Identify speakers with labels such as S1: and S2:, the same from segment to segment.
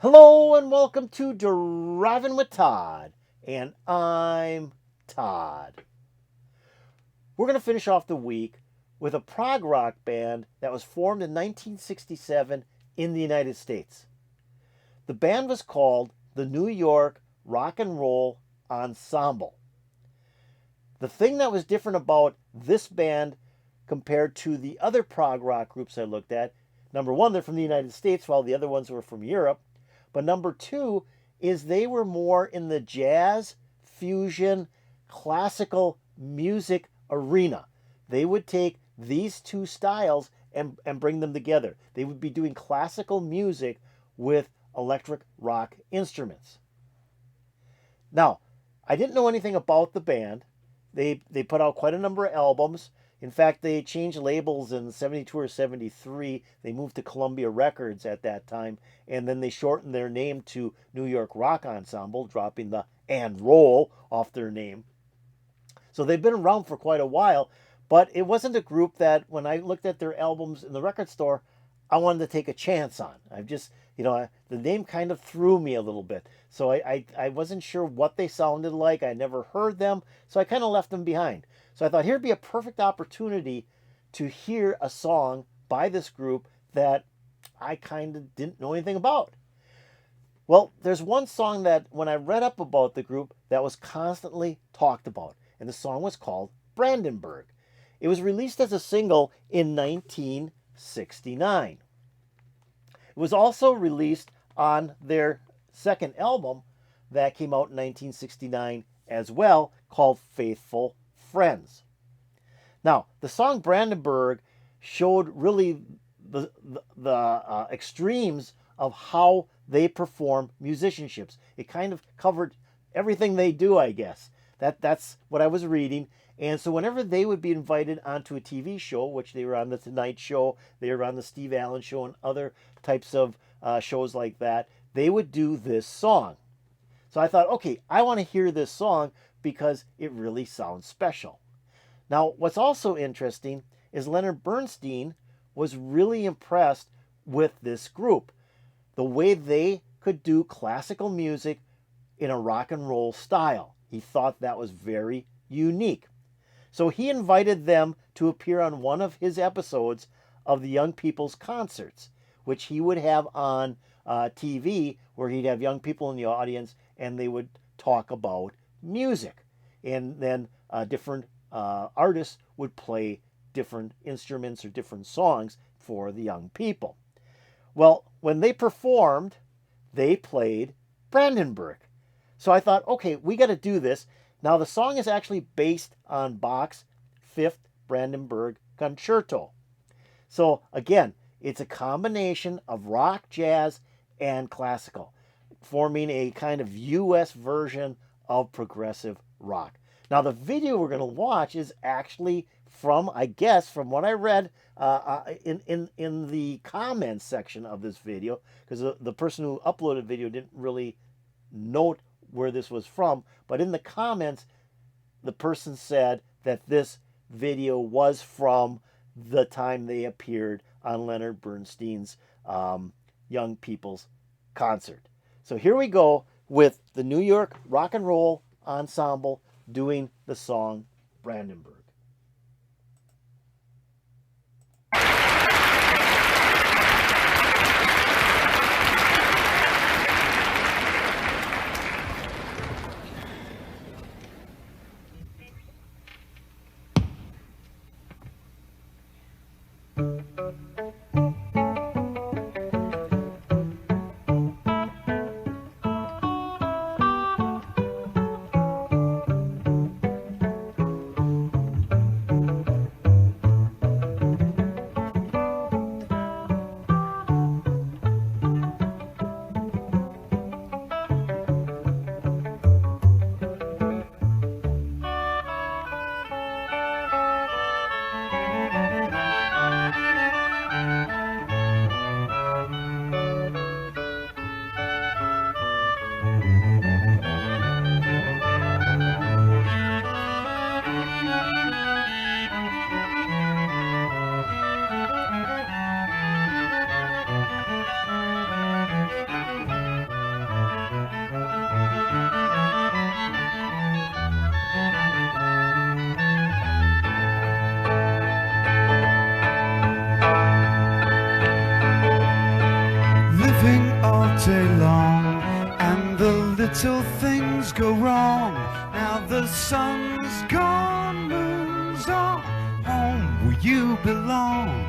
S1: Hello and welcome to Driving with Todd, and I'm Todd. We're going to finish off the week with a prog rock band that was formed in 1967 in the United States. The band was called the New York Rock and Roll Ensemble. The thing that was different about this band compared to the other prog rock groups I looked at, number one, they're from the United States while the other ones were from Europe. But number two is they were more in the jazz, fusion, classical music arena. They would take these two styles and bring them together. They would be doing classical music with electric rock instruments. Now, I didn't know anything about the band. They put out quite a number of albums. In fact, they changed labels in 72 or 73. They moved to Columbia Records at that time, and then they shortened their name to New York Rock Ensemble, dropping the and roll off their name. So they've been around for quite a while, but it wasn't a group that when I looked at their albums in the record store, I wanted to take a chance on. I've just, the name kind of threw me a little bit. So I wasn't sure what they sounded like. I never heard them, so I kind of left them behind. So I thought here'd be a perfect opportunity to hear a song by this group that I kind of didn't know anything about. Well, there's one song that when I read up about the group that was constantly talked about, and the song was called Brandenburg. It was released as a single in 1969. It was also released on their second album that came out in 1969 as well, called Faithful Friends. Now, the song Brandenburg showed really the extremes of how they perform musicianships. It kind of covered everything they do, I guess. That's what I was reading. And so whenever they would be invited onto a TV show, which they were on the Tonight Show, they were on the Steve Allen Show and other types of shows like that, they would do this song. So I thought, okay, I want to hear this song because it really sounds special. Now, what's also interesting is Leonard Bernstein was really impressed with this group. The way they could do classical music in a rock and roll style. He thought that was very unique. So he invited them to appear on one of his episodes of the Young People's Concerts, which he would have on TV, where he'd have young people in the audience and they would talk about music. And then different artists would play different instruments or different songs for the young people. Well, when they performed, they played Brandenburg. So I thought, okay, we got to do this. Now, the song is actually based on Bach's Fifth Brandenburg Concerto. So again, it's a combination of rock, jazz, and classical, forming a kind of U.S. version of progressive rock. Now, the video we're going to watch is actually from, I guess, from what I read in the comments section of this video, because the person who uploaded the video didn't really note where this was from, but in the comments, the person said that this video was from the time they appeared on Leonard Bernstein's Young People's Concert. So here we go with the New York Rock and Roll Ensemble doing the song Brandenburg.
S2: living all day long, and the little things go wrong. Now the sun's gone, moon's on, home where you belong.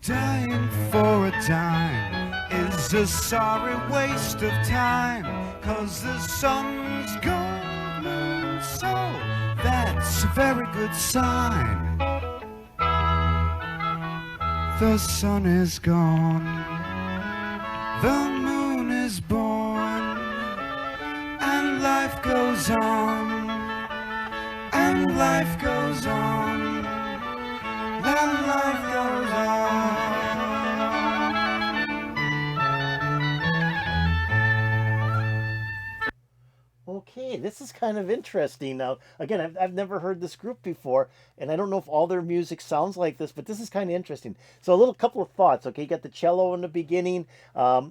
S2: Dying for a dime is a sorry waste of time, 'cause the sun's gone, moon's so that's a very good sign. The sun is gone, the moon is born, and life goes on, and life goes on, and life goes on.
S1: Okay, this is kind of interesting. Now, again, I've never heard this group before, and I don't know if all their music sounds like this, but this is kind of interesting. So, a little couple of thoughts. Okay, you got the cello in the beginning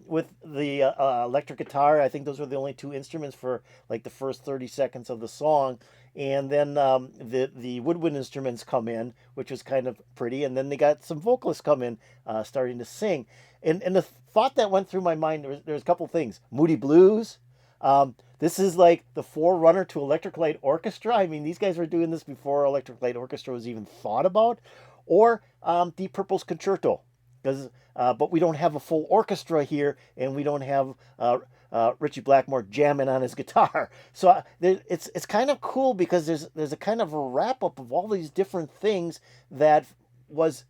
S1: with the electric guitar. I think those were the only two instruments for like the first 30 seconds of the song. And then the woodwind instruments come in, which was kind of pretty. And then they got some vocalists come in starting to sing. And the thought that went through my mind, there's a couple things. Moody Blues. This is like the forerunner to Electric Light Orchestra. I mean, these guys were doing this before Electric Light Orchestra was even thought about. Or Deep Purple's Concerto. But we don't have a full orchestra here, and we don't have Richie Blackmore jamming on his guitar. So it's kind of cool because there's a kind of a wrap up of all these different things that was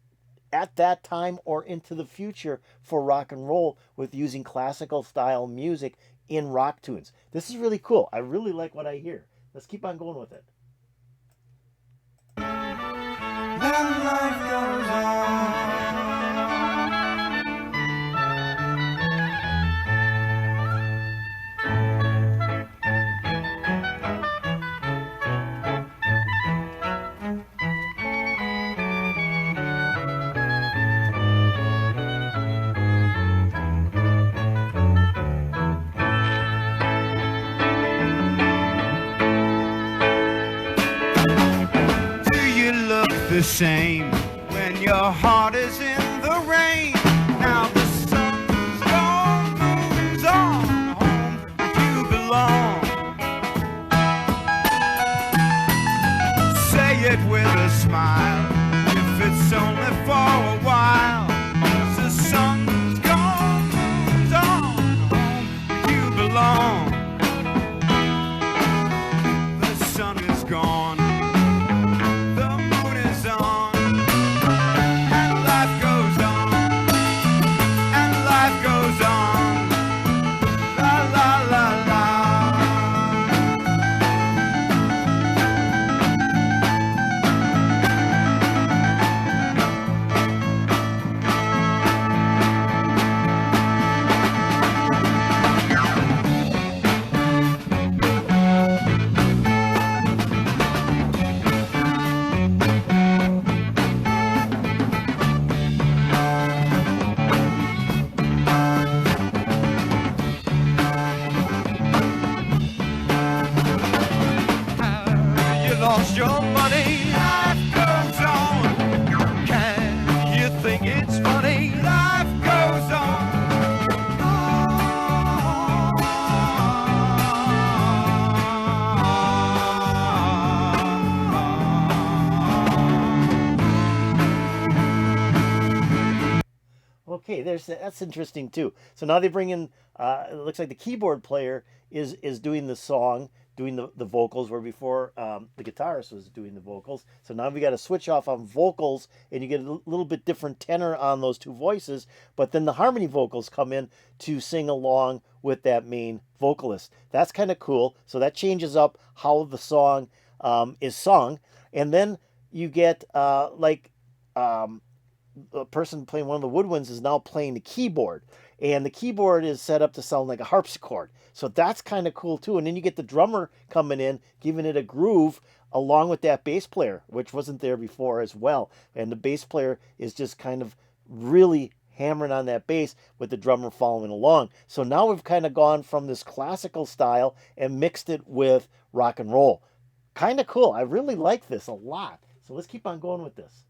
S1: at that time or into the future for rock and roll with using classical style music in rock tunes. This is really cool. I really like what I hear. Let's keep on going with it.
S2: Then life goes on. The same when your heart is in the rain. Now the sun's gone, moon's on, home where you belong. Say it with a smile, if it's only for a while. 'Cause the sun's gone, moon's on, home where you belong. The sun is gone. Lost your money, life goes on. Can you think it's funny? Life goes on.
S1: Okay, that's interesting too. So now they bring in. It looks like the keyboard player is doing the song, doing the vocals, where before the guitarist was doing the vocals. So now we got to switch off on vocals, and you get a little bit different tenor on those two voices. But then the harmony vocals come in to sing along with that main vocalist. That's kind of cool. So that changes up how the song is sung, and then you get a person playing one of the woodwinds is now playing the keyboard, and the keyboard is set up to sound like a harpsichord. So that's kind of cool too. And then you get the drummer coming in, giving it a groove along with that bass player, which wasn't there before as well. And the bass player is just kind of really hammering on that bass with the drummer following along. So now we've kind of gone from this classical style and mixed it with rock and roll. Kind of cool. I really like this a lot. So let's keep on going with this.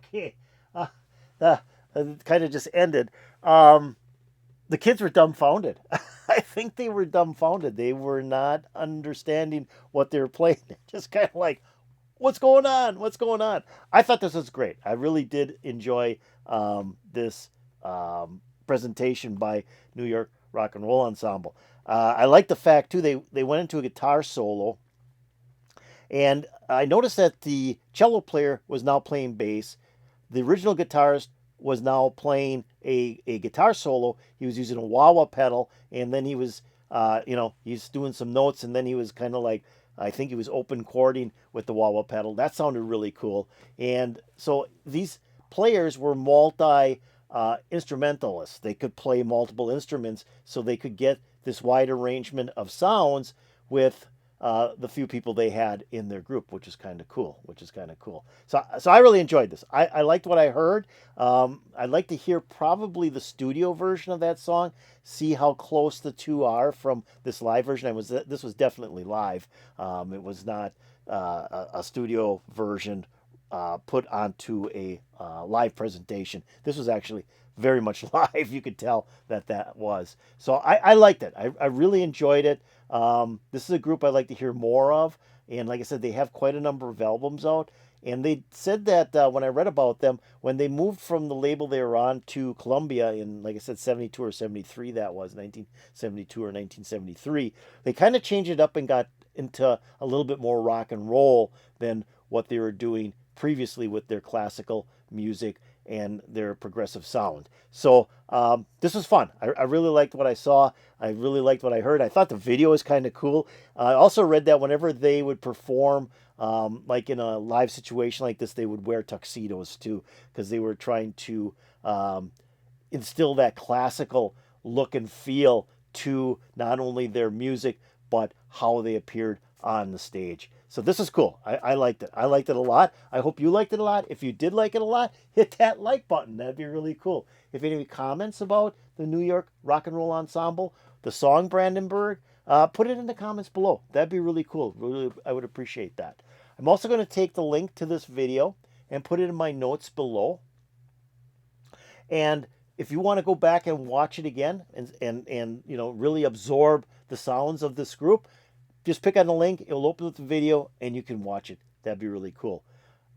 S1: okay. Uh, it kind of just ended. The kids were dumbfounded. I think they were dumbfounded. They were not understanding what they were playing. Just kind of like, what's going on? What's going on? I thought this was great. I really did enjoy this presentation by New York Rock and Roll Ensemble. I like the fact too they went into a guitar solo, and I noticed that the cello player was now playing bass. The original guitarist was now playing a guitar solo. He was using a wah wah pedal, and then he was, he's doing some notes, and then he was kind of like, I think he was open chording with the wah wah pedal. That sounded really cool. And so these players were multi instrumentalists. They could play multiple instruments, so they could get this wide arrangement of sounds with the few people they had in their group, which is kind of cool. So I really enjoyed this. I liked what I heard. I'd like to hear probably the studio version of that song. See how close the two are from this live version. This was definitely live. It was not a studio version put onto a live presentation. This was actually very much live. You could tell that was. So I liked it. I really enjoyed it. This is a group I'd like to hear more of. And like I said, they have quite a number of albums out. And they said that when I read about them, when they moved from the label they were on to Columbia in, like I said, 72 or 73, that was 1972 or 1973, they kind of changed it up and got into a little bit more rock and roll than what they were doing previously with their classical music and their progressive sound. So this was fun. I really liked what I saw. I really liked what I heard. I thought the video was kind of cool. I also read that whenever they would perform, like in a live situation like this, they would wear tuxedos too, because they were trying to instill that classical look and feel to not only their music, but how they appeared on the stage. So this is cool. I liked it. I liked it a lot. I hope you liked it a lot. If you did like it a lot, hit that like button. That'd be really cool. If you have any comments about the New York Rock and Roll Ensemble, the song Brandenburg, put it in the comments below. That'd be really cool. Really, I would appreciate that. I'm also going to take the link to this video and put it in my notes below. And if you want to go back and watch it again and really absorb the sounds of this group, just pick on the link. It'll open up the video and you can watch it. That'd be really cool.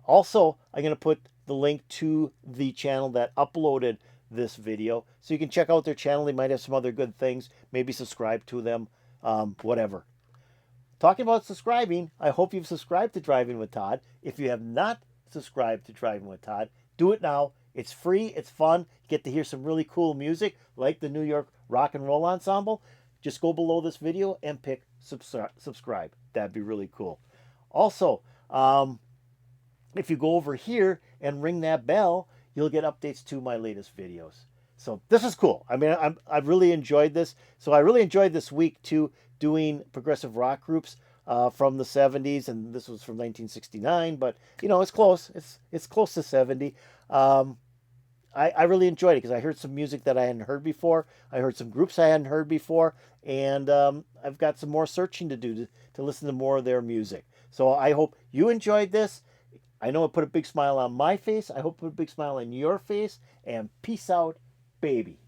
S1: Also, I'm going to put the link to the channel that uploaded this video, so you can check out their channel. They might have some other good things. Maybe subscribe to them, whatever. Talking about subscribing, I hope you've subscribed to Driving with Todd. If you have not subscribed to Driving with Todd, do it now. It's free. It's fun. You get to hear some really cool music like the New York Rock and Roll Ensemble. Just go below this video and pick subscribe. That'd be really cool. Also, if you go over here and ring that bell, you'll get updates to my latest videos. So this is cool. I mean, I've really enjoyed this. So I really enjoyed this week too, doing progressive rock groups from the 70s, and this was from 1969. But it's close. It's close to 70. I really enjoyed it because I heard some music that I hadn't heard before. I heard some groups I hadn't heard before, and I've got some more searching to do to listen to more of their music. So I hope you enjoyed this. I know it put a big smile on my face. I hope it put a big smile on your face. And peace out, baby.